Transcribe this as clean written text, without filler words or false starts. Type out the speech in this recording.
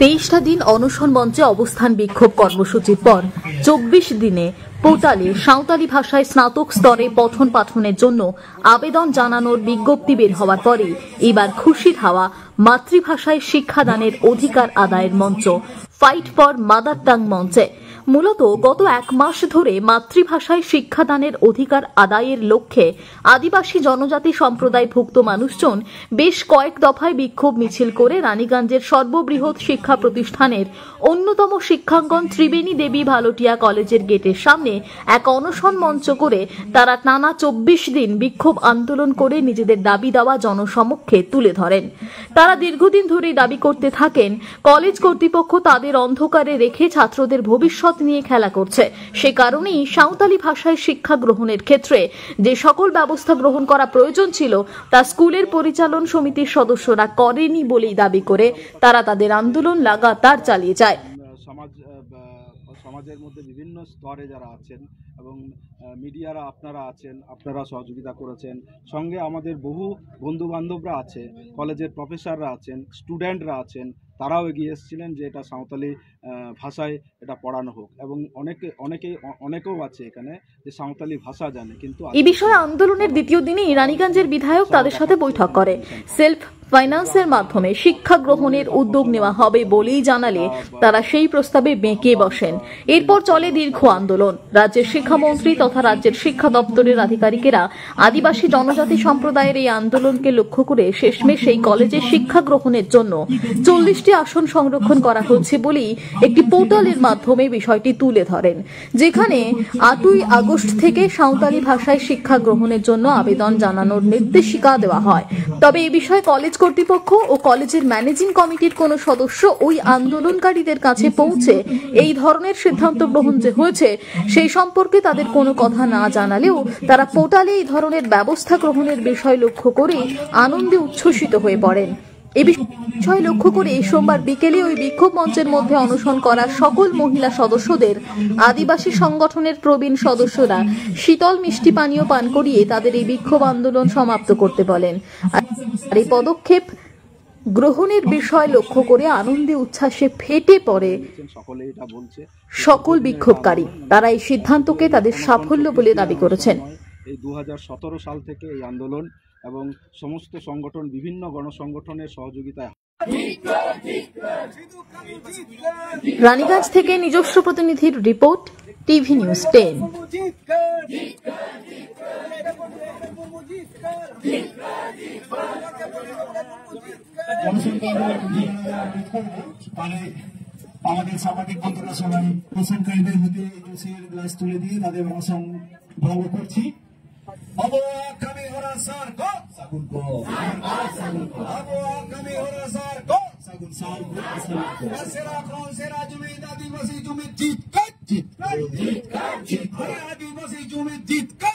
তেইশটা দিন অনশন মঞ্চে অবস্থান বিক্ষোভ কর্মসূচির পর ২৪ দিনে পোর্টালে সাঁওতালি ভাষায় স্নাতক স্তরে পঠন পাঠনের জন্য আবেদন জানানোর বিজ্ঞপ্তি বের হওয়ার পরে এবার খুশির হাওয়া মাতৃভাষায় শিক্ষাদানের অধিকার আদায়ের মঞ্চ ফাইট ফর মাদার টাং মঞ্চে। মূলত গত এক মাস ধরে মাতৃভাষায় শিক্ষাদানের অধিকার আদায়ের লক্ষ্যে আদিবাসী জনজাতি সম্প্রদায়ভুক্ত মানুষজন বেশ কয়েক দফায় বিক্ষোভ মিছিল করে রানীগঞ্জের সর্ববৃহৎ শিক্ষা প্রতিষ্ঠানের অন্যতম শিক্ষাঙ্গন ত্রিবেণী দেবী ভালোটিয়া কলেজের গেটের সামনে এক অনশন মঞ্চ করে তারা টানা ২৪ দিন বিক্ষোভ আন্দোলন করে নিজেদের দাবি দেওয়া জনসমক্ষে তুলে ধরেন। তারা দীর্ঘদিন ধরেই দাবি করতে থাকেন কলেজ কর্তৃপক্ষ তাদের অন্ধকারে রেখে ছাত্রদের ভবিষ্যৎ নিয়ে খেলা করছে। সে কারণেই সাঁওতালি ভাষায় শিক্ষা গ্রহণের ক্ষেত্রে যে সকল ব্যবস্থা গ্রহণ করা প্রয়োজন ছিল তা স্কুলের পরিচালন সমিতির সদস্যরা করেনি বলেই দাবি করে তারা তাদের আন্দোলন লাগাতার চালিয়ে যায়। সমাজের মধ্যে বিভিন্ন স্তরে যারা আছেন এবং মিডিয়ারা আপনারা আছেন, আপনারা সহযোগিতা করেছেন, সঙ্গে আমাদের বহু বন্ধু বান্ধবরা আছে, কলেজের প্রফেসররা আছেন, স্টুডেন্টরা আছেন, তারাও এগিয়ে এসেছিলেন যে এটা সাঁওতালি ভাষায় এটা পড়ানো হোক এবং অনেকেও আছে এখানে যে সাঁওতালি ভাষা জানে। কিন্তু এই বিষয়ে আন্দোলনের দ্বিতীয় দিনেই রানীগঞ্জের বিধায়ক তাদের সাথে বৈঠক করে সেলফ ফাইন্যান্সের মাধ্যমে শিক্ষা গ্রহণের উদ্যোগ নেওয়া হবে বলেই জানালে তারা সেই প্রস্তাবে বেঁকে বসেন। এরপর চলে দীর্ঘ আন্দোলন। রাজ্যের শিক্ষামন্ত্রী তথা রাজ্যের শিক্ষা দপ্তরের আধিকারিকেরা আদিবাসী জনজাতি সম্প্রদায়ের এই আন্দোলনকে লক্ষ্য করে শেষমেশ এই কলেজে শিক্ষা গ্রহণের জন্য ৪০টি আসন সংরক্ষণ করা হচ্ছে বলেই একটি পোর্টালের মাধ্যমে বিষয়টি তুলে ধরেন, যেখানে ৮ই আগস্ট থেকে সাঁওতালি ভাষায় শিক্ষা গ্রহণের জন্য আবেদন জানানোর নির্দেশিকা দেওয়া হয়। তবে এই বিষয়ে কলেজ কর্তৃপক্ষ ও কলেজের ম্যানেজিং কমিটির কোন সদস্য ওই আন্দোলনকারীদের কাছে পৌঁছে এই ধরনের সিদ্ধান্ত গ্রহণ যে হয়েছে সেই সম্পর্কে তাদের কোনো কথা না জানালেও তারা পোর্টালে এই ধরনের ব্যবস্থা গ্রহণের বিষয় লক্ষ্য করে আনন্দে উচ্ছ্বসিত হয়ে পড়েন। এই বিষয় লক্ষ্য করে সোমবার বিকেলে ওই বিক্ষোভ মঞ্চের মধ্যে অনশন করা সকল মহিলা সদস্যদের আদিবাসী সংগঠনের প্রবীণ সদস্যরা শীতল মিষ্টি পানীয় পান করিয়ে তাদের এই বিক্ষোভ আন্দোলন সমাপ্ত করতে বলেন। আর এই পদক্ষেপ গ্রহণের বিষয় লক্ষ্য করে আনন্দে উচ্ছ্বাসে ফেটে পড়ে সকল বিক্ষোভকারী। তারা এই সিদ্ধান্তকে তাদের সাফল্য বলে দাবি করেছেন। এই ২০১৭ সাল থেকে এই আন্দোলন এবং সমস্ত সংগঠন, বিভিন্ন গণসংগঠনের সহযোগিতায়। রানীগঞ্জ থেকে নিজস্ব প্রতিনিধির রিপোর্ট, টিভি নিউজ 10। আমাদের সামাজিক বন্ধুরা সবাই প্রশ্নকারীদের হাতে জুসের গ্লাস তুলে দিয়ে তাদের অনশন ভঙ্গ করছি। kami horasar ko sagun ko kami horasar ko sagun sera kon sera jumid adivasi jumid jit ka adivasi jumid jit ka